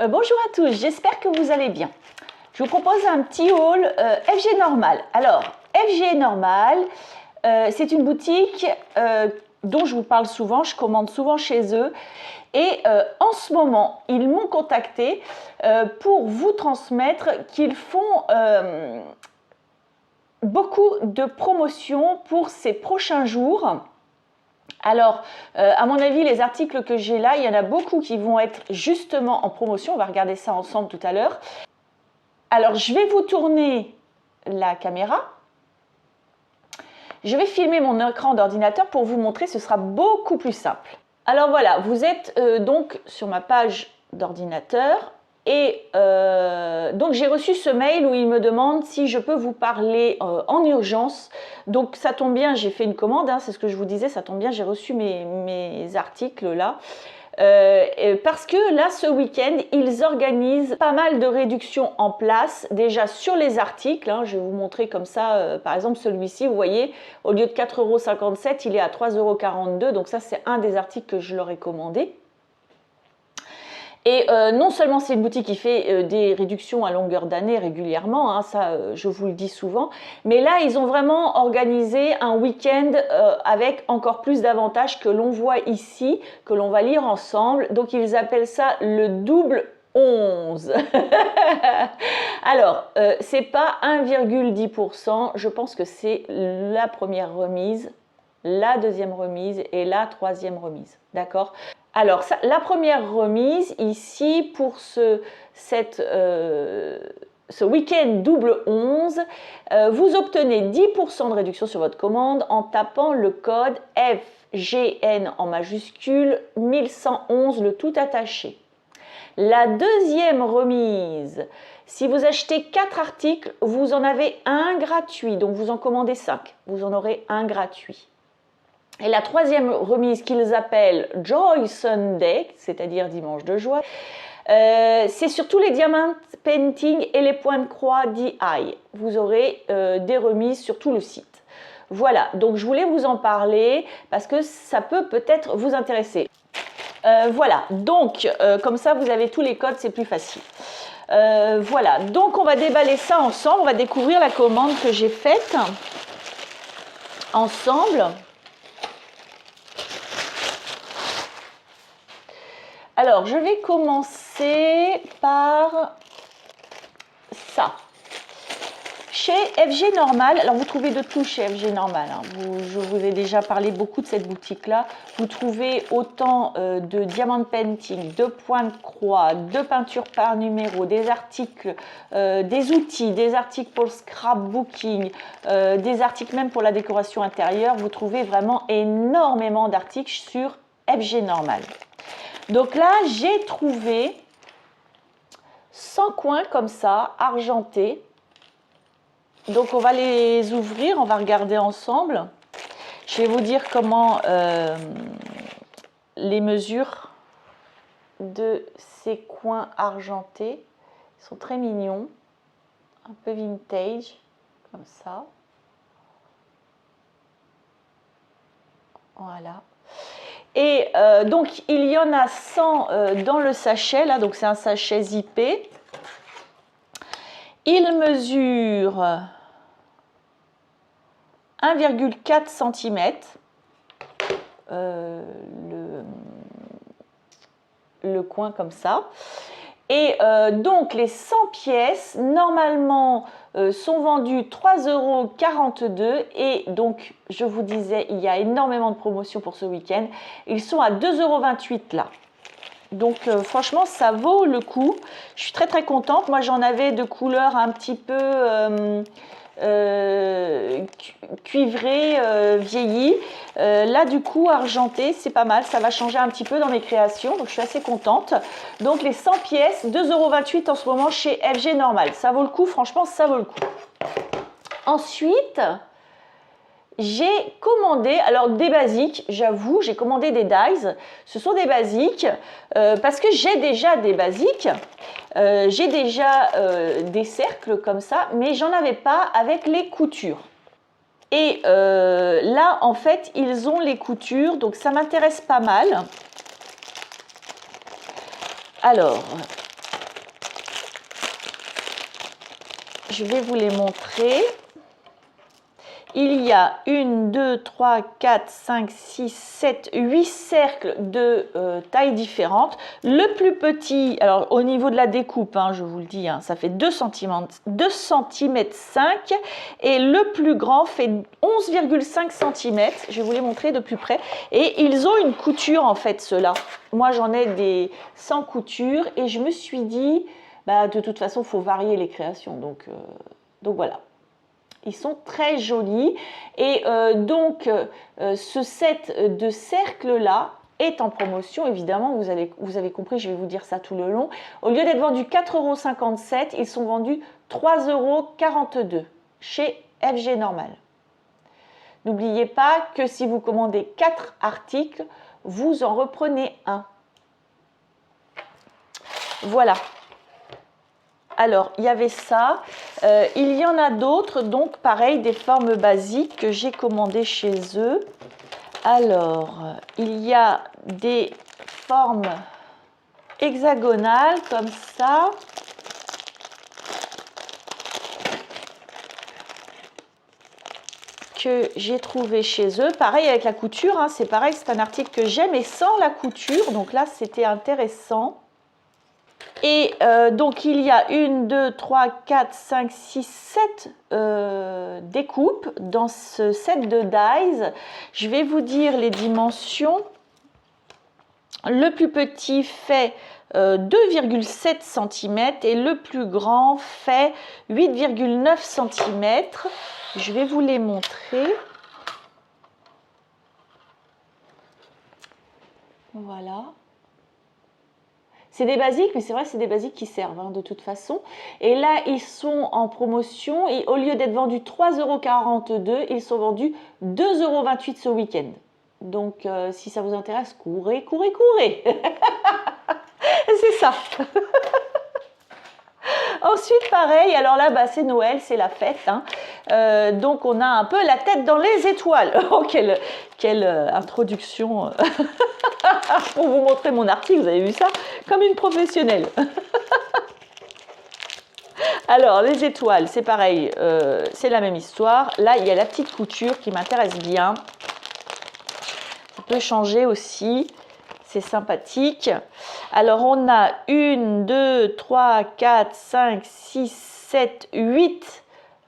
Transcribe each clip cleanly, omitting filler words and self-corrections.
Bonjour à tous, j'espère que vous allez bien. Je vous propose un petit haul FG Normal. Alors, FG Normal, c'est une boutique dont je vous parle souvent, je commande souvent chez eux. Et en ce moment, ils m'ont contacté pour vous transmettre qu'ils font beaucoup de promotions pour ces prochains jours. Alors, à mon avis, les articles que j'ai là, il y en a beaucoup qui vont être justement en promotion. On va regarder ça ensemble tout à l'heure. Alors, je vais vous tourner la caméra. Je vais filmer mon écran d'ordinateur pour vous montrer, ce sera beaucoup plus simple. Alors voilà, vous êtes donc sur ma page d'ordinateur. Et donc j'ai reçu ce mail où il me demande si je peux vous parler en urgence. Donc ça tombe bien, j'ai fait une commande, hein, c'est ce que je vous disais, ça tombe bien, j'ai reçu mes articles là. Parce que là, ce week-end, ils organisent pas mal de réductions en place, déjà sur les articles, hein, je vais vous montrer comme ça, par exemple celui-ci, vous voyez, au lieu de 4,57 €, il est à 3,42 €, donc ça c'est un des articles que je leur ai commandé. Et non seulement c'est une boutique qui fait des réductions à longueur d'année régulièrement, hein, ça je vous le dis souvent, mais là ils ont vraiment organisé un week-end avec encore plus d'avantages que l'on voit ici, que l'on va lire ensemble. Donc ils appellent ça le double 11. Alors, c'est pas 1,10 %, je pense que c'est la première remise, la deuxième remise et la troisième remise, d'accord? Alors, la première remise ici pour ce week-end double 11, vous obtenez 10% de réduction sur votre commande en tapant le code FGN en majuscule 1111, le tout attaché. La deuxième remise, si vous achetez 4 articles, vous en avez un gratuit, donc vous en commandez 5, vous en aurez un gratuit. Et la troisième remise qu'ils appellent Joy Sunday, c'est-à-dire dimanche de joie, c'est sur tous les diamants painting et les points de croix DI. Vous aurez des remises sur tout le site. Voilà, donc je voulais vous en parler parce que ça peut peut-être vous intéresser. Voilà, donc comme ça vous avez tous les codes, c'est plus facile. Voilà, donc on va déballer ça ensemble, on va découvrir la commande que j'ai faite ensemble. Alors, je vais commencer par ça. Chez FG Normal, alors vous trouvez de tout chez FG Normal. Hein. Je vous ai déjà parlé beaucoup de cette boutique-là. Vous trouvez autant de diamant painting, de points de croix, de peinture par numéro, des articles, des outils, des articles pour le scrapbooking, des articles même pour la décoration intérieure. Vous trouvez vraiment énormément d'articles sur FG Normal. Donc là, j'ai trouvé 100 coins comme ça, argentés. Donc on va les ouvrir, on va regarder ensemble. Je vais vous dire comment les mesures de ces coins argentés. Ils sont très mignons, un peu vintage, comme ça. Voilà. Et donc, il y en a 100 dans le sachet, là, donc c'est un sachet zippé. Il mesure 1,4 cm, le coin comme ça. Et donc, les 100 pièces, normalement, sont vendues 3,42 € et donc, je vous disais, il y a énormément de promotions pour ce week-end. Ils sont à 2,28 € là. Donc, franchement, ça vaut le coup. Je suis très, très contente. Moi, j'en avais de couleurs un petit peu cuivré, vieilli. Là du coup argenté, c'est pas mal, ça va changer un petit peu dans mes créations, donc je suis assez contente. Donc les 100 pièces, 2,28 € en ce moment chez FG Normal, ça vaut le coup, franchement ça vaut le coup. Ensuite, j'ai commandé, alors des basiques, j'avoue, j'ai commandé des dies. Ce sont des basiques parce que j'ai déjà des basiques. J'ai déjà des cercles comme ça, mais j'en avais pas avec les coutures. Et là, en fait, ils ont les coutures, donc ça m'intéresse pas mal. Alors, je vais vous les montrer. Il y a 1, 2, 3, 4, 5, 6, 7, 8 cercles de tailles différentes. Le plus petit, alors au niveau de la découpe, hein, je vous le dis, hein, ça fait 2 cm, 2 cm 5 et le plus grand fait 11,5 cm. Je vais vous les montrer de plus près. Et ils ont une couture en fait, ceux-là. Moi j'en ai des sans couture et je me suis dit, bah, de toute façon il faut varier les créations. Donc voilà. Ils sont très jolis et ce set de cercles-là est en promotion. Évidemment, vous avez compris, je vais vous dire ça tout le long. Au lieu d'être vendus 4,57 €, ils sont vendus 3,42 € chez FG Normal. N'oubliez pas que si vous commandez 4 articles, vous en reprenez un. Voilà. Alors, il y avait ça. Il y en a d'autres, donc pareil, des formes basiques que j'ai commandées chez eux. Alors, il y a des formes hexagonales comme ça. Que j'ai trouvé chez eux. Pareil avec la couture, hein, c'est pareil, c'est un article que j'aime et sans la couture. Donc là, c'était intéressant. Et donc, il y a 1, 2, 3, 4, 5, 6, 7 découpes dans ce set de dies. Je vais vous dire les dimensions. Le plus petit fait 2,7 cm et le plus grand fait 8,9 cm. Je vais vous les montrer. Voilà. C'est des basiques, mais c'est vrai que c'est des basiques qui servent hein, de toute façon. Et là, ils sont en promotion et au lieu d'être vendus 3,42 €, ils sont vendus 2,28 € ce week-end. Donc, si ça vous intéresse, courez, courez, courez. C'est ça. Ensuite, pareil, alors là, bah, c'est Noël, c'est la fête. Hein. Donc, on a un peu la tête dans les étoiles. Oh, quelle introduction pour vous montrer mon article, vous avez vu ça? Comme une professionnelle. Alors, les étoiles, c'est pareil, c'est la même histoire. Là, il y a la petite couture qui m'intéresse bien. Ça peut changer aussi. C'est sympathique. Alors, on a 1, 2, 3, 4, 5, 6, 7, 8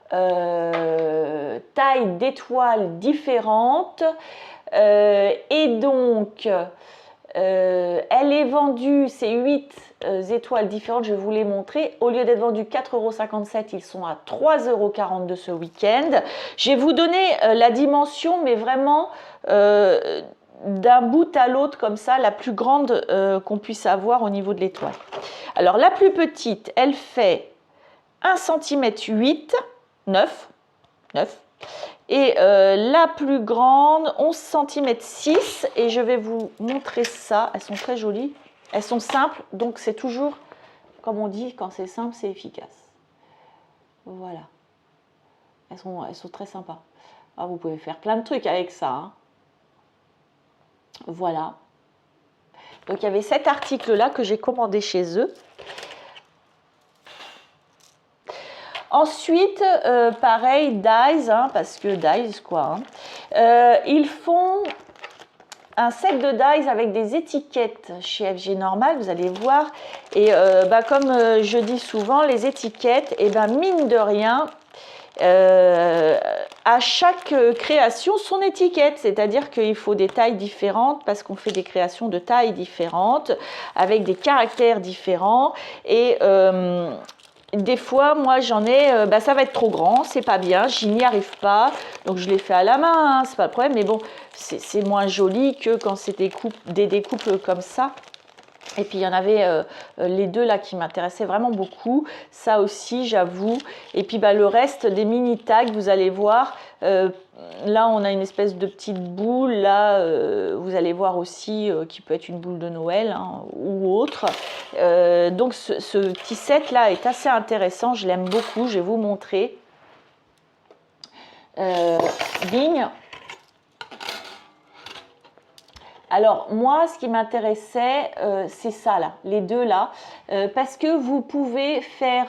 tailles d'étoiles différentes. Et donc, elle est vendue, ces 8 étoiles différentes, je vais vous les montrer. Au lieu d'être vendus 4,57 €, ils sont à 3,42 € ce week-end. Je vais vous donner la dimension, mais vraiment d'un bout à l'autre comme ça, la plus grande qu'on puisse avoir au niveau de l'étoile. Alors la plus petite, elle fait 1 cm 8, 9. Et la plus grande, 11 cm 6. Et je vais vous montrer ça. Elles sont très jolies. Elles sont simples. Donc c'est toujours, comme on dit, quand c'est simple, c'est efficace. Voilà. Elles sont très sympas. Alors, vous pouvez faire plein de trucs avec ça. Hein. Voilà. Donc il y avait cet article-là que j'ai commandé chez eux. Ensuite, pareil, dies, hein, parce que dies, quoi. Hein. Ils font un set de dies avec des étiquettes chez FG Normal, vous allez voir. Et comme je dis souvent, les étiquettes, mine de rien, à chaque création son étiquette, c'est-à-dire qu'il faut des tailles différentes parce qu'on fait des créations de tailles différentes avec des caractères différents et des fois, moi, j'en ai, ça va être trop grand, c'est pas bien, je n'y arrive pas, donc je l'ai fait à la main, hein, c'est pas le problème, mais bon, c'est moins joli que quand c'est des découpes comme ça. Et puis il y en avait les deux là qui m'intéressaient vraiment beaucoup, ça aussi j'avoue. Et puis le reste des mini tags, vous allez voir, là on a une espèce de petite boule, là vous allez voir aussi qui peut être une boule de Noël hein, ou autre. Donc ce petit set là est assez intéressant, je l'aime beaucoup, je vais vous montrer. Bing. Alors moi, ce qui m'intéressait, c'est ça là, les deux là, parce que vous pouvez faire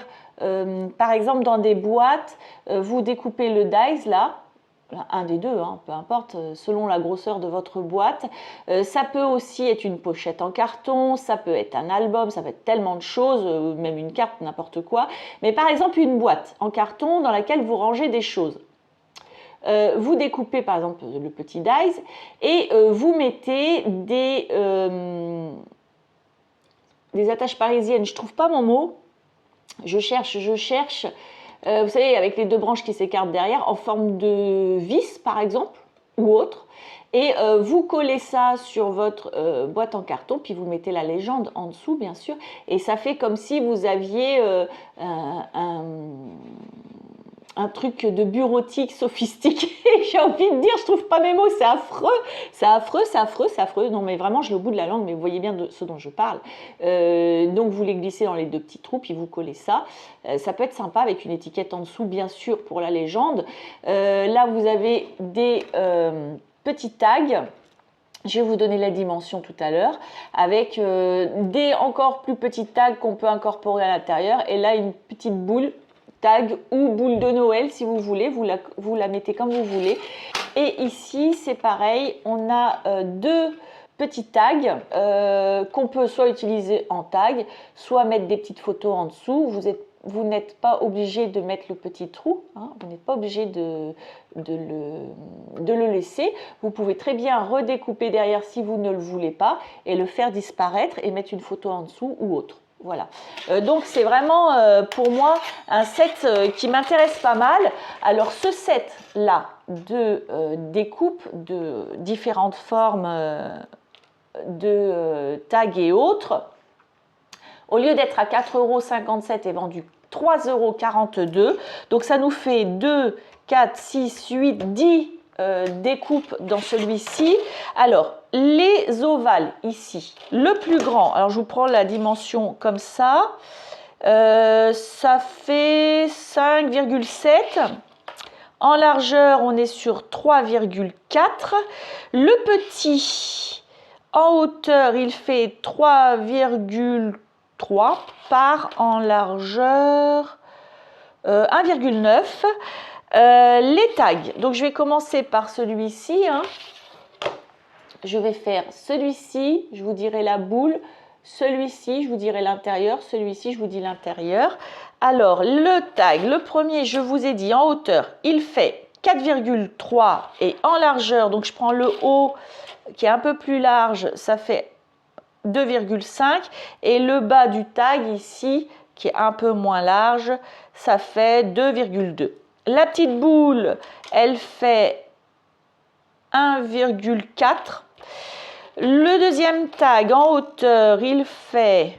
par exemple dans des boîtes, vous découpez le dies là, un des deux, hein, peu importe, selon la grosseur de votre boîte. Ça peut aussi être une pochette en carton, ça peut être un album, ça peut être tellement de choses, même une carte, n'importe quoi. Mais par exemple, une boîte en carton dans laquelle vous rangez des choses. Vous découpez par exemple le petit dies et vous mettez des attaches parisiennes. Je ne trouve pas mon mot. Je cherche. Vous savez, avec les deux branches qui s'écartent derrière, en forme de vis, par exemple, ou autre. Et vous collez ça sur votre boîte en carton, puis vous mettez la légende en dessous, bien sûr. Et ça fait comme si vous aviez un truc de bureautique sophistiqué. J'ai envie de dire, je trouve pas mes mots, c'est affreux. C'est affreux, c'est affreux, c'est affreux. Non, mais vraiment, je l'ai au bout de la langue, mais vous voyez bien de ce dont je parle. Donc, vous les glissez dans les deux petits trous, puis vous collez ça. Ça peut être sympa avec une étiquette en dessous, bien sûr, pour la légende. Là, vous avez des petits tags. Je vais vous donner la dimension tout à l'heure, avec des encore plus petits tags qu'on peut incorporer à l'intérieur. Et là, une petite boule, tag ou boule de Noël, si vous voulez. Vous la mettez comme vous voulez. Et ici, c'est pareil. On a deux petits tags qu'on peut soit utiliser en tag, soit mettre des petites photos en dessous. Vous n'êtes pas obligé de mettre le petit trou, hein, vous n'êtes pas obligé de le laisser. Vous pouvez très bien redécouper derrière si vous ne le voulez pas et le faire disparaître et mettre une photo en dessous ou autre. Voilà, donc c'est vraiment pour moi un set qui m'intéresse pas mal. Alors ce set là de découpe de différentes formes de tags et autres, au lieu d'être à 4,57 € est vendu 3,42 €. Donc ça nous fait 2, 4, 6, 8, 10 découpes dans celui-ci. Alors, les ovales ici, le plus grand, alors je vous prends la dimension comme ça, ça fait 5,7. En largeur, on est sur 3,4. Le petit, en hauteur, il fait 3,3 par en largeur 1,9. Les tags, donc je vais commencer par celui-ci. Hein. Je vais faire celui-ci, je vous dirai la boule. Celui-ci, je vous dirai l'intérieur. Celui-ci, je vous dis l'intérieur. Alors, le tag, le premier, je vous ai dit en hauteur, il fait 4,3 et en largeur, donc je prends le haut qui est un peu plus large, ça fait 2,5 et le bas du tag ici, qui est un peu moins large, ça fait 2,2. La petite boule, elle fait 1,4. Le deuxième tag en hauteur, il fait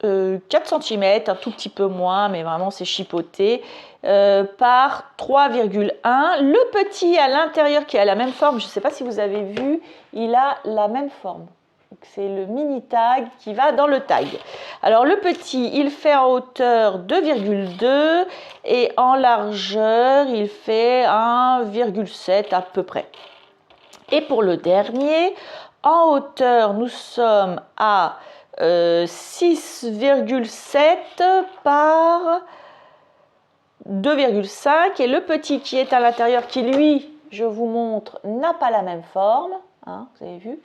4 cm, un tout petit peu moins, mais vraiment c'est chipoté, par 3,1. Le petit à l'intérieur qui a la même forme, je ne sais pas si vous avez vu, il a la même forme. C'est le mini tag qui va dans le tag. Alors le petit, il fait en hauteur 2,2 et en largeur, il fait 1,7 à peu près. Et pour le dernier, en hauteur, nous sommes à 6,7 par 2,5 et le petit qui est à l'intérieur, qui lui, je vous montre, n'a pas la même forme, hein, vous avez vu.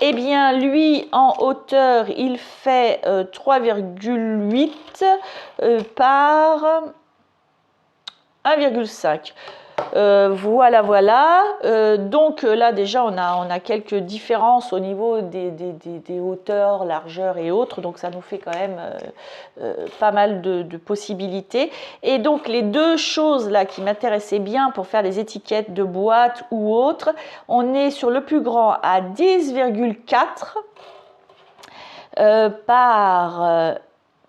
Eh bien, lui, en hauteur, il fait 3,8 par 1,5. Voilà. Donc là, déjà, on a quelques différences au niveau des hauteurs, largeurs et autres. Donc, ça nous fait quand même pas mal de possibilités. Et donc, les deux choses là qui m'intéressaient bien pour faire des étiquettes de boîte ou autres, on est sur le plus grand à 10,4 par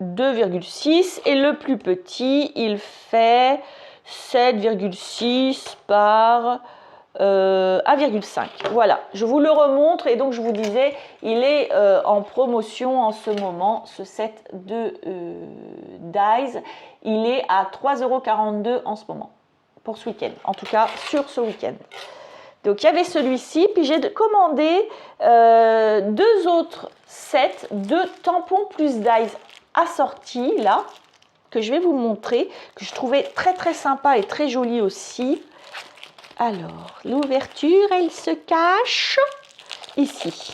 2,6 et le plus petit, il fait 7,6 par 1,5. Voilà, je vous le remontre et donc je vous disais, il est en promotion en ce moment, ce set de dies, il est à 3,42 € en ce moment, pour ce week-end, en tout cas sur ce week-end. Donc il y avait celui-ci, puis j'ai commandé deux autres set de tampons plus Dies assortis là, que je vais vous montrer, que je trouvais très très sympa et très joli aussi. Alors, l'ouverture, elle se cache ici.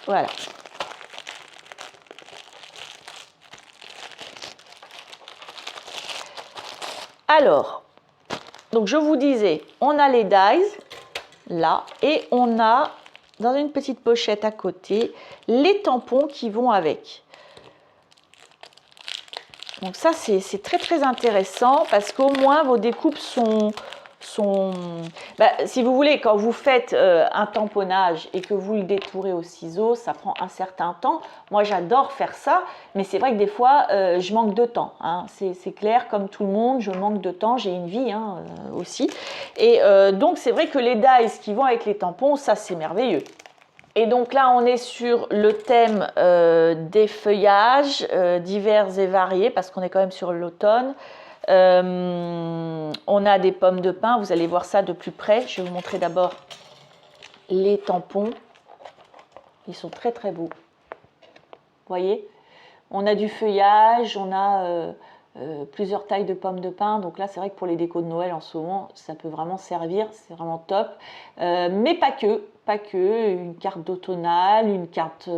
Voilà. Alors, donc je vous disais, on a les Dies là et on a dans une petite pochette à côté les tampons qui vont avec. Donc ça c'est très très intéressant parce qu'au moins vos découpes sont si vous voulez, quand vous faites un tamponnage et que vous le détourez au ciseau, ça prend un certain temps. Moi j'adore faire ça, mais c'est vrai que des fois je manque de temps, hein. C'est clair, comme tout le monde, je manque de temps, j'ai une vie hein, aussi. Et donc c'est vrai que les dies qui vont avec les tampons, ça c'est merveilleux. Et donc là, on est sur le thème des feuillages divers et variés, parce qu'on est quand même sur l'automne. On a des pommes de pin, vous allez voir ça de plus près. Je vais vous montrer d'abord les tampons. Ils sont très très beaux. Vous voyez, on a du feuillage, on a plusieurs tailles de pommes de pin. Donc là, c'est vrai que pour les décos de Noël en ce moment, ça peut vraiment servir, c'est vraiment top. Mais pas que. Pas que, une carte d'automnal, une carte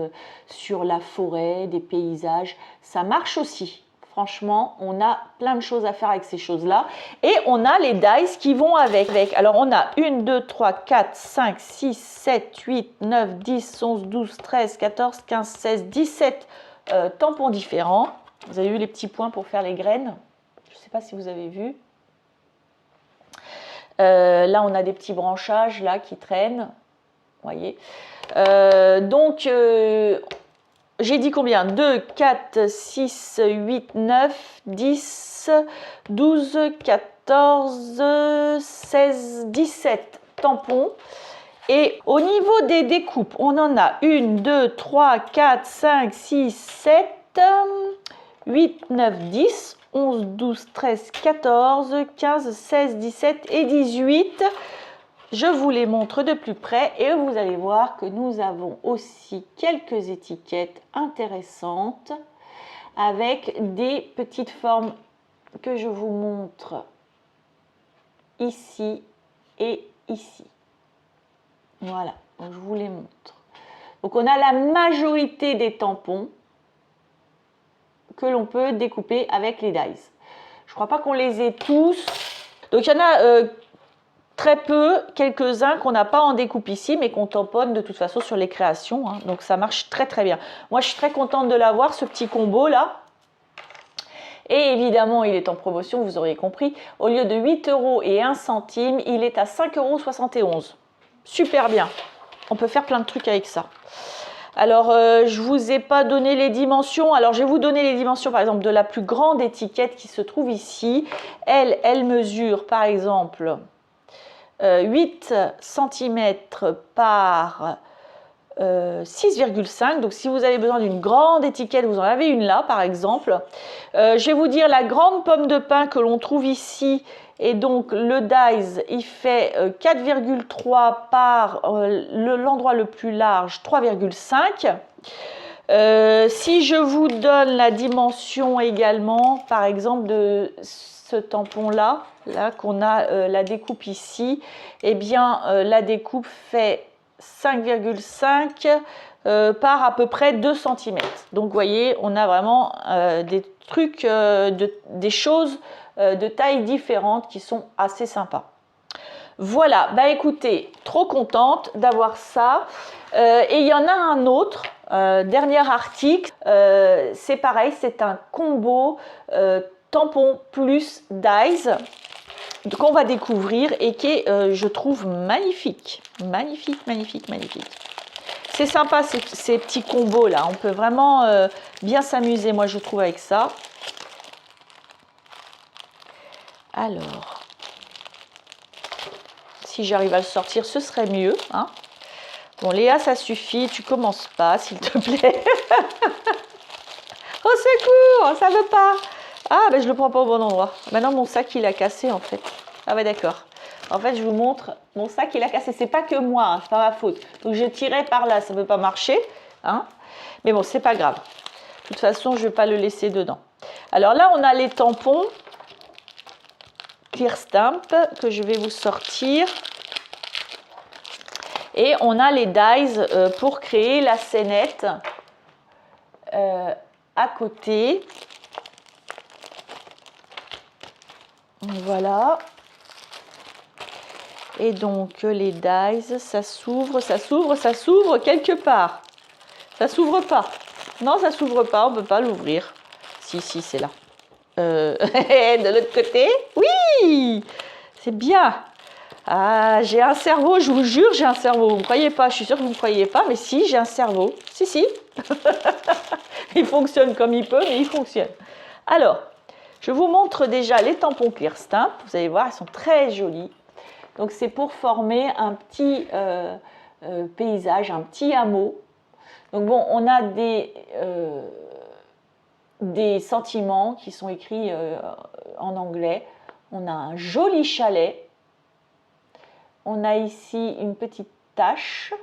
sur la forêt, des paysages, ça marche aussi. Franchement, on a plein de choses à faire avec ces choses-là. Et on a les dies qui vont avec. Alors, on a 1, 2, 3, 4, 5, 6, 7, 8, 9, 10, 11, 12, 13, 14, 15, 16, 17 tampons différents. Vous avez vu les petits points pour faire les graines. Je ne sais pas si vous avez vu. Là, on a des petits branchages là, qui traînent. Voyez. J'ai dit combien? 2, 4, 6, 8, 9, 10, 12, 14, 16, 17 tampons. Et au niveau des découpes, on en a 1, 2, 3, 4, 5, 6, 7, 8, 9, 10, 11, 12, 13, 14, 15, 16, 17 et 18. Je vous les montre de plus près et vous allez voir que nous avons aussi quelques étiquettes intéressantes avec des petites formes que je vous montre ici et ici. Voilà, donc je vous les montre. Donc on a la majorité des tampons que l'on peut découper avec les dies. Je ne crois pas qu'on les ait tous. Donc il y en a très peu, quelques-uns qu'on n'a pas en découpe ici, mais qu'on tamponne de toute façon sur les créations. Hein. Donc ça marche très très bien. Moi je suis très contente de l'avoir, ce petit combo là. Et évidemment, il est en promotion, vous auriez compris. Au lieu de 8 € et 1 centime, il est à 5,71 €. Super bien. On peut faire plein de trucs avec ça. Alors, je ne vous ai pas donné les dimensions. Alors, je vais vous donner les dimensions, par exemple, de la plus grande étiquette qui se trouve ici. Elle mesure, par exemple, 8 cm par 6,5. Donc si vous avez besoin d'une grande étiquette, vous en avez une là par exemple. Je vais vous dire la grande pomme de pin que l'on trouve ici. Et donc le dies, il fait 4,3 par l'endroit le plus large, 3,5. Si je vous donne la dimension également, par exemple de ce tampon là qu'on a la découpe ici, eh bien la découpe fait 5,5 par à peu près 2 cm. Donc vous voyez, on a vraiment des trucs, des choses de tailles différentes qui sont assez sympas. Voilà, bah écoutez, trop contente d'avoir ça. Et il y en a un autre, dernier article, c'est pareil, c'est un combo tampon plus dies qu'on va découvrir et qui est, je trouve, magnifique. Magnifique, magnifique, magnifique. C'est sympa ces petits combos là, on peut vraiment bien s'amuser, moi je trouve, avec ça. Alors, si j'arrive à le sortir, ce serait mieux. Hein. Bon, Léa, ça suffit, tu commences pas, s'il te plaît. Au secours, ça veut pas. Ah, ben je le prends pas au bon endroit. Maintenant, mon sac, il a cassé, en fait. Ah ouais, d'accord. En fait, je vous montre, mon sac, il a cassé. C'est pas que moi, hein, c'est pas ma faute. Donc, je tirais par là, ça ne peut pas marcher. hein. Mais bon, c'est pas grave. De toute façon, je ne vais pas le laisser dedans. Alors là, on a les tampons Clear Stamp que je vais vous sortir. Et on a les dies pour créer la scénette à côté. Voilà. Et donc les dies, ça s'ouvre quelque part. Ça s'ouvre pas. Non, ça s'ouvre pas, on ne peut pas l'ouvrir. Si, c'est là. De l'autre côté, oui, c'est bien. Ah, j'ai un cerveau, je vous jure, j'ai un cerveau. Vous ne me croyez pas, je suis sûre que vous ne me croyez pas, mais si, j'ai un cerveau. Si. Il fonctionne comme il peut, mais il fonctionne. Alors, je vous montre déjà les tampons Clear Stamp. Vous allez voir, ils sont très jolis. Donc, c'est pour former un petit paysage, un petit hameau. Donc, bon, on a des sentiments qui sont écrits en anglais. On a un joli chalet. On a ici une petite tache.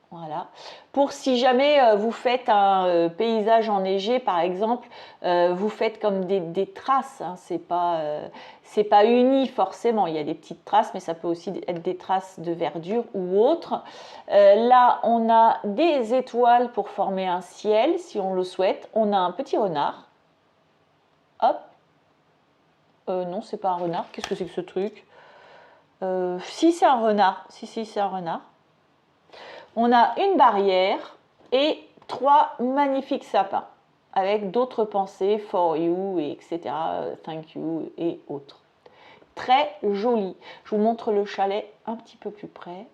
Voilà. Pour si jamais vous faites un paysage enneigé, par exemple, vous faites comme des traces. Hein. C'est pas uni forcément. Il y a des petites traces, mais ça peut aussi être des traces de verdure ou autre. Là, on a des étoiles pour former un ciel, si on le souhaite. On a un petit renard. Hop. Non, c'est pas un renard. Qu'est-ce que c'est que ce truc? Si, c'est un renard. Si, c'est un renard. On a une barrière et 3 magnifiques sapins avec d'autres pensées, for you, et etc., thank you et autres. Très joli. Je vous montre le chalet un petit peu plus près.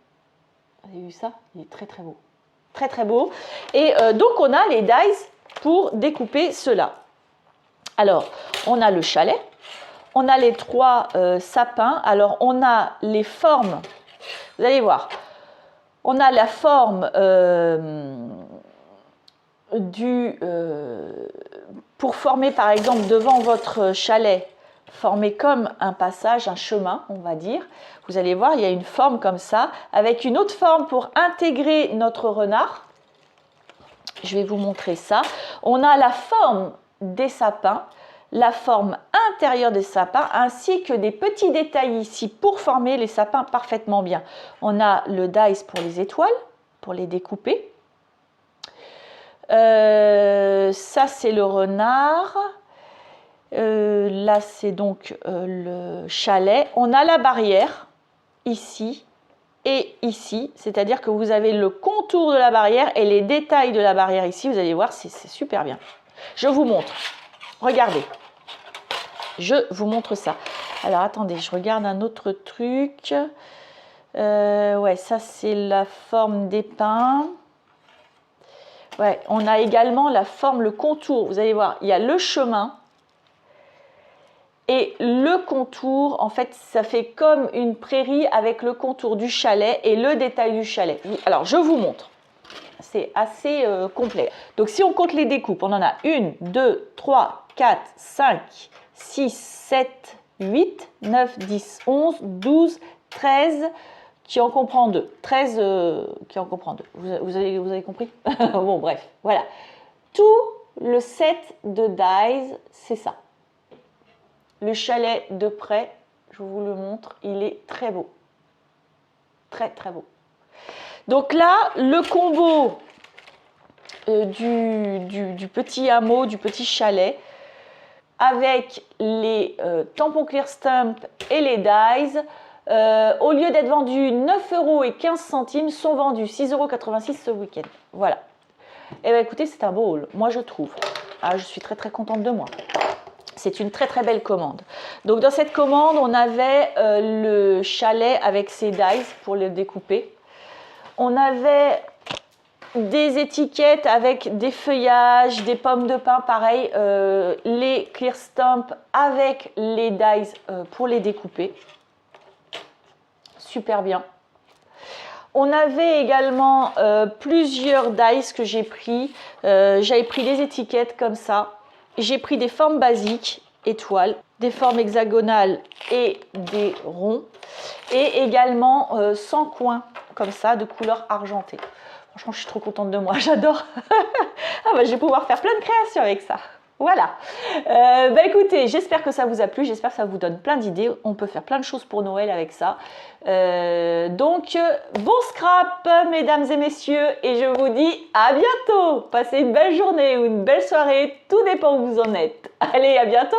Vous avez vu ça? Il est très très beau. Très très beau. Et donc on a les dies pour découper cela. Alors, on a le chalet. On a les 3 sapins. Alors, on a les formes. Vous allez voir. On a la forme pour former, par exemple, devant votre chalet, former comme un passage, un chemin, on va dire. Vous allez voir, il y a une forme comme ça, avec une autre forme pour intégrer notre renard. Je vais vous montrer ça. On a la forme des sapins, la forme intérieure des sapins, ainsi que des petits détails ici pour former les sapins parfaitement bien. On a le dice pour les étoiles, pour les découper. Ça, c'est le renard. Là, c'est donc le chalet. On a la barrière, ici et ici. C'est-à-dire que vous avez le contour de la barrière et les détails de la barrière ici. Vous allez voir, c'est super bien. Je vous montre. Regardez. Je vous montre ça. Alors, attendez, je regarde un autre truc. Ouais, ça, c'est la forme des pins. Ouais, on a également la forme, le contour. Vous allez voir, il y a le chemin et le contour. En fait, ça fait comme une prairie avec le contour du chalet et le détail du chalet. Alors, je vous montre. C'est assez complet. Donc, si on compte les découpes, on en a 1, 2, 3, 4, 5, 6, 7, 8, 9, 10, 11, 12, 13, qui en comprend 2. 13 qui en comprend 2. Vous avez compris? Bon, bref, voilà. Tout le set de dies, c'est ça. Le chalet de près, je vous le montre, il est très beau. Très, très beau. Donc là, le combo du petit hameau, du petit chalet, avec les tampons Clear Stamp et les dies, au lieu d'être vendus 9,15 €, sont vendus 6,86 € ce week-end. Voilà. Et bien écoutez, c'est un beau haul, moi je trouve. Ah, je suis très très contente de moi. C'est une très très belle commande. Donc dans cette commande, on avait le chalet avec ses dies pour le découper. On avait des étiquettes avec des feuillages, des pommes de pin, pareil, les Clear Stamp avec les dies pour les découper. Super bien. On avait également plusieurs dies que j'ai pris. J'avais pris des étiquettes comme ça. J'ai pris des formes basiques, étoiles, des formes hexagonales et des ronds. Et également 100 coins comme ça de couleur argentée. Franchement, je suis trop contente de moi, j'adore. Ah bah, je vais pouvoir faire plein de créations avec ça. Voilà. Bah écoutez, j'espère que ça vous a plu, j'espère que ça vous donne plein d'idées. On peut faire plein de choses pour Noël avec ça. Donc, bon scrap, mesdames et messieurs, et je vous dis à bientôt. Passez une belle journée ou une belle soirée, tout dépend où vous en êtes. Allez, à bientôt.